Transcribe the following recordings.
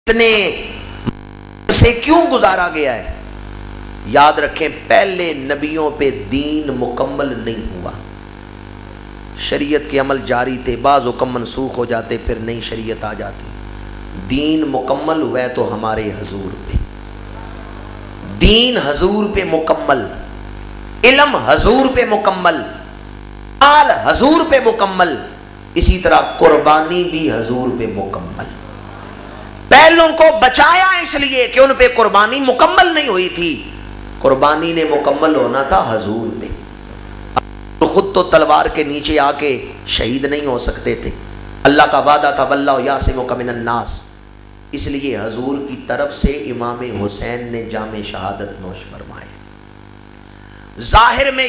اتنے سے کیوں گزارا گیا ہے؟ یاد رکھیں پہلے نبیوں پہ دین مکمل نہیں ہوا، شریعت کے عمل جاری تھے، بعض حکم منسوخ ہو جاتے پھر نئی شریعت آ جاتی۔ دین مکمل ہوا ہے تو ہمارے حضور پہ، دین حضور پہ مکمل، علم حضور پہ مکمل، مال حضور پہ مکمل، اسی طرح قربانی بھی حضور پہ مکمل۔ پہلوں کو بچایا اس لیے کہ ان پہ قربانی مکمل نہیں ہوئی تھی، قربانی نے مکمل ہونا تھا حضور پہ۔ خود تو تلوار کے نیچے آ کے شہید نہیں ہو سکتے تھے، اللہ کا وعدہ تھا واللہ یعصمک من الناس، اس لیے حضور کی طرف سے امام حسین نے جام شہادت نوش فرمائے۔ ظاہر میں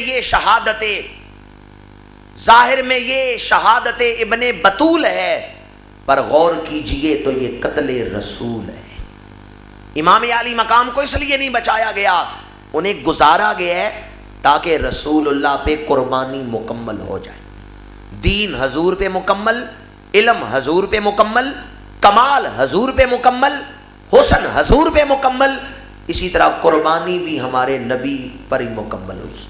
یہ شہادت ابن بطول ہے، پر غور کیجئے تو یہ قتل رسول ہے۔ امام علی مقام کو اس لیے نہیں بچایا گیا، انہیں گزارا گیا ہے تاکہ رسول اللہ پہ قربانی مکمل ہو جائے۔ دین حضور پہ مکمل، علم حضور پہ مکمل، کمال حضور پہ مکمل، حسن حضور پہ مکمل، اسی طرح قربانی بھی ہمارے نبی پر ہی مکمل ہوئی۔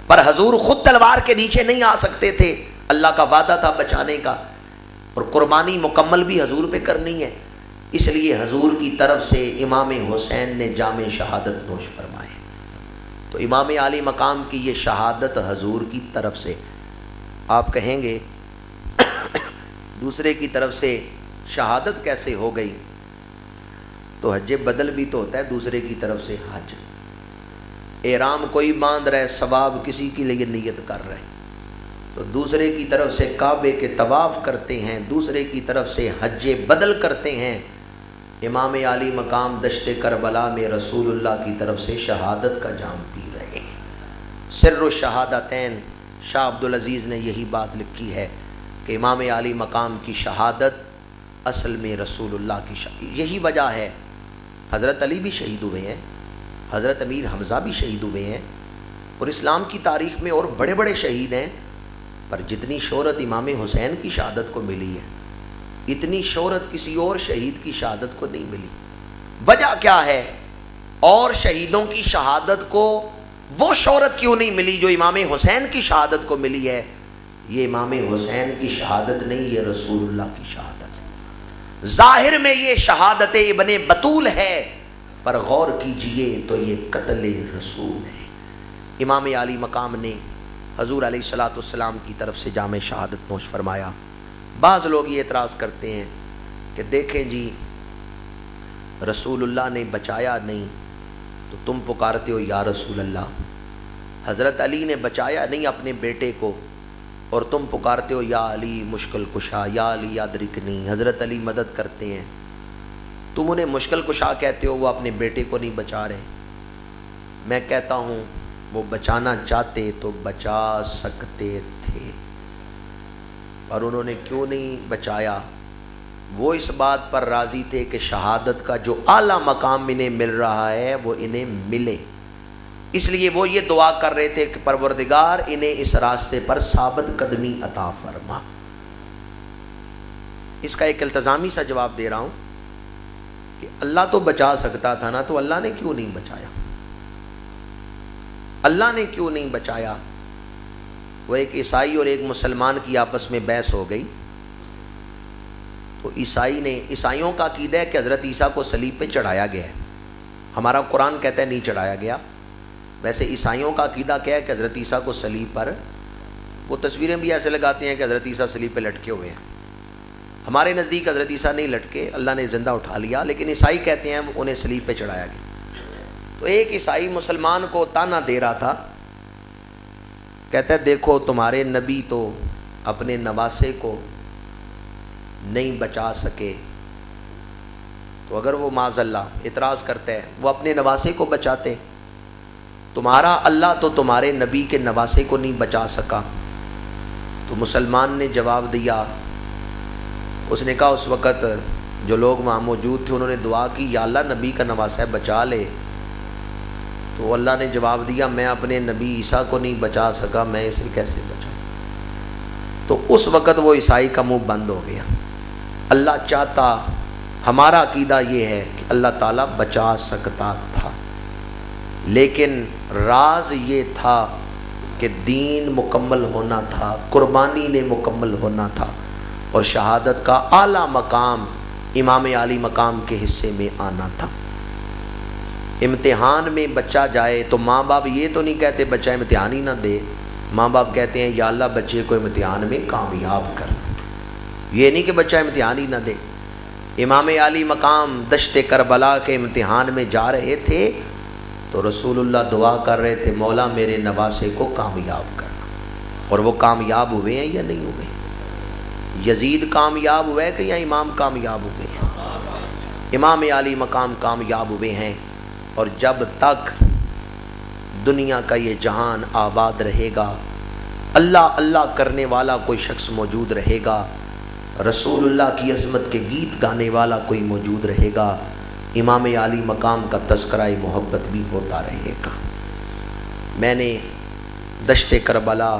پر حضور خود تلوار کے نیچے نہیں آ سکتے تھے، اللہ کا وعدہ تھا بچانے کا، اور قربانی مکمل بھی حضور پہ کرنی ہے، اس لیے حضور کی طرف سے امام حسین نے جام شہادت نوش فرمائے۔ تو امام علی مقام کی یہ شہادت حضور کی طرف سے، آپ کہیں گے دوسرے کی طرف سے شہادت کیسے ہو گئی؟ تو حج بدل بھی تو ہوتا ہے دوسرے کی طرف سے حج۔ احرام کوئی باندھ رہے، ثواب کسی کے لیے نیت کر رہے، تو دوسرے کی طرف سے کعبے کے طواف کرتے ہیں، دوسرے کی طرف سے حج بدل کرتے ہیں۔ امام علی مقام دشت کربلا میں رسول اللہ کی طرف سے شہادت کا جام پی رہے ہیں۔ سر الشہادتین شاہ عبدالعزیز نے یہی بات لکھی ہے کہ امام علی مقام کی شہادت اصل میں رسول اللہ کی شہادت، یہی وجہ ہے حضرت علی بھی شہید ہوئے ہیں، حضرت امیر حمزہ بھی شہید ہوئے ہیں، اور اسلام کی تاریخ میں اور بڑے بڑے شہید ہیں، پر جتنی شہرت امام حسین کی شہادت کو ملی ہے اتنی شہرت کسی اور شہید کی شہادت کو نہیں ملی۔ وجہ کیا ہے؟ اور شہیدوں کی شہادت کو وہ شہرت کیوں نہیں ملی جو امام حسین کی شہادت کو ملی ہے؟ یہ امام حسین کی شہادت نہیں، یہ رسول اللہ کی شہادت ہے۔ ظاہر میں یہ شہادت ابن بطول ہے، پر غور کیجئے تو یہ قتل رسول ہے۔ امام علی مقام نے حضور علیہ الصلوۃ والسلام کی طرف سے جام شہادت نوش فرمایا۔ بعض لوگ یہ اعتراض کرتے ہیں کہ دیکھیں جی رسول اللہ نے بچایا نہیں تو تم پکارتے ہو یا رسول اللہ، حضرت علی نے بچایا نہیں اپنے بیٹے کو اور تم پکارتے ہو یا علی مشکل کشا، یا علی یادرکنی، حضرت علی مدد کرتے ہیں، تم انہیں مشکل کشا کہتے ہو، وہ اپنے بیٹے کو نہیں بچا رہے۔ میں کہتا ہوں وہ بچانا چاہتے تو بچا سکتے تھے، اور انہوں نے کیوں نہیں بچایا؟ وہ اس بات پر راضی تھے کہ شہادت کا جو اعلیٰ مقام انہیں مل رہا ہے وہ انہیں ملے، اس لیے وہ یہ دعا کر رہے تھے کہ پروردگار انہیں اس راستے پر ثابت قدمی عطا فرما۔ اس کا ایک التزامی سا جواب دے رہا ہوں کہ اللہ تو بچا سکتا تھا نا، تو اللہ نے کیوں نہیں بچایا؟ اللہ نے کیوں نہیں بچایا؟ وہ ایک عیسائی اور ایک مسلمان کی آپس میں بحث ہو گئی، تو عیسائیوں کا عقیدہ ہے کہ حضرت عیسیٰ کو صلیب پہ چڑھایا گیا ہے، ہمارا قرآن کہتا ہے نہیں چڑھایا گیا۔ ویسے عیسائیوں کا عقیدہ کیا ہے کہ حضرت عیسیٰ کو صلیب پر، وہ تصویریں بھی ایسے لگاتے ہیں کہ حضرت عیسیٰ صلیب پہ لٹکے ہوئے ہیں۔ ہمارے نزدیک حضرت عیسیٰ نہیں لٹکے، اللہ نے زندہ اٹھا لیا، لیکن عیسائی کہتے ہیں انہیں صلیب پہ چڑھایا گیا۔ تو ایک عیسائی مسلمان کو تانا دے رہا تھا، کہتا ہے دیکھو تمہارے نبی تو اپنے نواسے کو نہیں بچا سکے، تو اگر وہ معاذ اللہ اعتراض کرتا ہے وہ اپنے نواسے کو بچاتے، تمہارا اللہ تو تمہارے نبی کے نواسے کو نہیں بچا سکا۔ تو مسلمان نے جواب دیا، اس نے کہا اس وقت جو لوگ وہاں موجود تھے انہوں نے دعا کی یا اللہ نبی کا نواسہ بچا لے، تو اللہ نے جواب دیا میں اپنے نبی عیسیٰ کو نہیں بچا سکا، میں اسے کیسے بچاؤں؟ تو اس وقت وہ عیسائی کا منہ بند ہو گیا۔ اللہ چاہتا ہمارا عقیدہ یہ ہے کہ اللہ تعالیٰ بچا سکتا تھا، لیکن راز یہ تھا کہ دین مکمل ہونا تھا، قربانی نے مکمل ہونا تھا، اور شہادت کا اعلیٰ مقام امام عالی مقام کے حصے میں آنا تھا۔ امتحان میں بچہ جائے تو ماں باپ یہ تو نہیں کہتے بچہ امتحان ہی نہ دے، ماں باپ کہتے ہیں یا اللہ بچے کو امتحان میں کامیاب کر، یہ نہیں کہ بچہ امتحان ہی نہ دے۔ امام عالی مقام دشت کربلا کے امتحان میں جا رہے تھے تو رسول اللہ دعا کر رہے تھے مولا میرے نواسے کو کامیاب کرنا، اور وہ کامیاب ہوئے ہیں یا نہیں ہوئے؟ یزید کامیاب ہوئے کہ یا امام کامیاب ہوئے ہیں؟ امام عالی مقام کامیاب ہوئے ہیں، اور جب تک دنیا کا یہ جہان آباد رہے گا، اللہ اللہ کرنے والا کوئی شخص موجود رہے گا، رسول اللہ کی عظمت کے گیت گانے والا کوئی موجود رہے گا، امام عالی مقام کا تذکرہ محبت بھی ہوتا رہے گا۔ میں نے دشت کربلا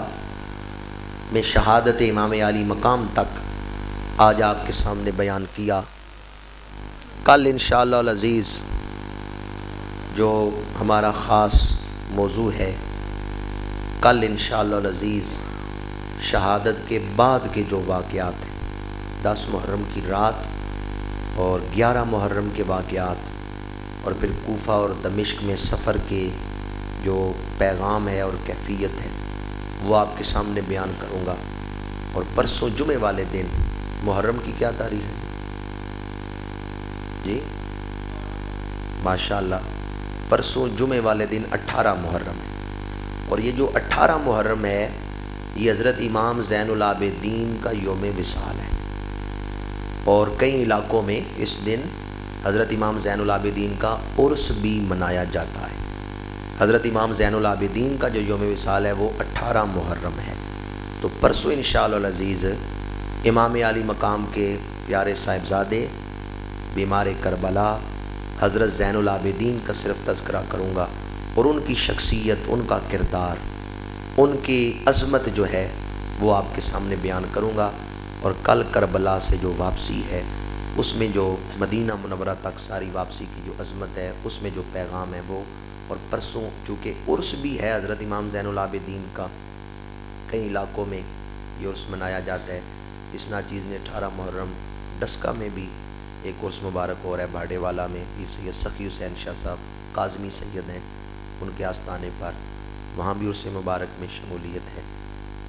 میں شہادت امام عالی مقام تک آج آپ کے سامنے بیان کیا۔ کل انشاءاللہ العزیز جو ہمارا خاص موضوع ہے، کل انشاءاللہ العزیز شہادت کے بعد کے جو واقعات ہیں، 10 محرم کی رات اور 11 محرم کے واقعات، اور پھر کوفہ اور دمشق میں سفر کے جو پیغام ہے اور کیفیت ہے، وہ آپ کے سامنے بیان کروں گا۔ اور پرسوں جمعے والے دن، محرم کی کیا تاریخ ہے جی؟ ماشاءاللہ، پرسوں جمعے والے دن 18 محرم ہے، اور یہ جو 18 محرم ہے یہ حضرت امام زین العابدین کا یوم وصال ہے، اور کئی علاقوں میں اس دن حضرت امام زین العابدین کا عرس بھی منایا جاتا ہے۔ حضرت امام زین العابدین کا جو یوم وصال ہے وہ 18 محرم ہے۔ تو پرسوں انشاءاللہ العزیز امام عالی مقام کے پیارے صاحبزادے بیمار کربلا حضرت زین العابدین کا صرف تذکرہ کروں گا، اور ان کی شخصیت، ان کا کردار، ان کی عظمت جو ہے وہ آپ کے سامنے بیان کروں گا۔ اور کل کربلا سے جو واپسی ہے، اس میں جو مدینہ منورہ تک ساری واپسی کی جو عظمت ہے، اس میں جو پیغام ہے وہ، اور پرسوں چونکہ عرس بھی ہے حضرت امام زین العابدین کا، کئی علاقوں میں یہ عرس منایا جاتا ہے۔ اس ناچیز نے 18 محرم ڈسکا میں بھی ایک عرس مبارک ہو رہا ہے، باڑے والا میں پیر سید سخی حسین شاہ صاحب کاظمی سید ہیں، ان کے آستانے پر، وہاں بھی عرس مبارک میں شمولیت ہے۔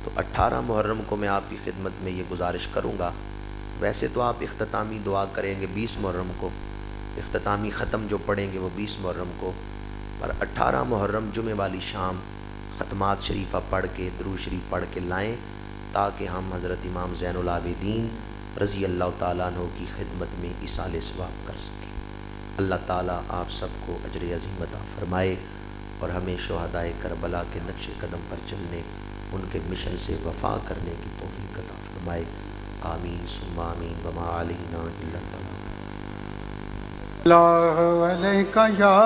تو 18 محرم کو میں آپ کی خدمت میں یہ گزارش کروں گا، ویسے تو آپ اختتامی دعا کریں گے 20 محرم کو، اختتامی ختم جو پڑھیں گے وہ 20 محرم کو، پر 18 محرم جمعے والی شام ختمات شریفہ پڑھ کے، درود شریف پڑھ کے لائیں، تاکہ ہم حضرت امام زین العابدین رضی اللہ تعالیٰ عنہ کی خدمت میں ایصال ثواب کر سکیں۔ اللہ تعالیٰ آپ سب کو اجر عظیم عطا فرمائے، اور ہمیں شہدائے کربلا کے نقش قدم پر چلنے، ان کے مشن سے وفا کرنے کی توفیق عطا فرمائے۔ آمین ثم آمین، وما علینا الا البلاغ۔ اللہ علیکہ یا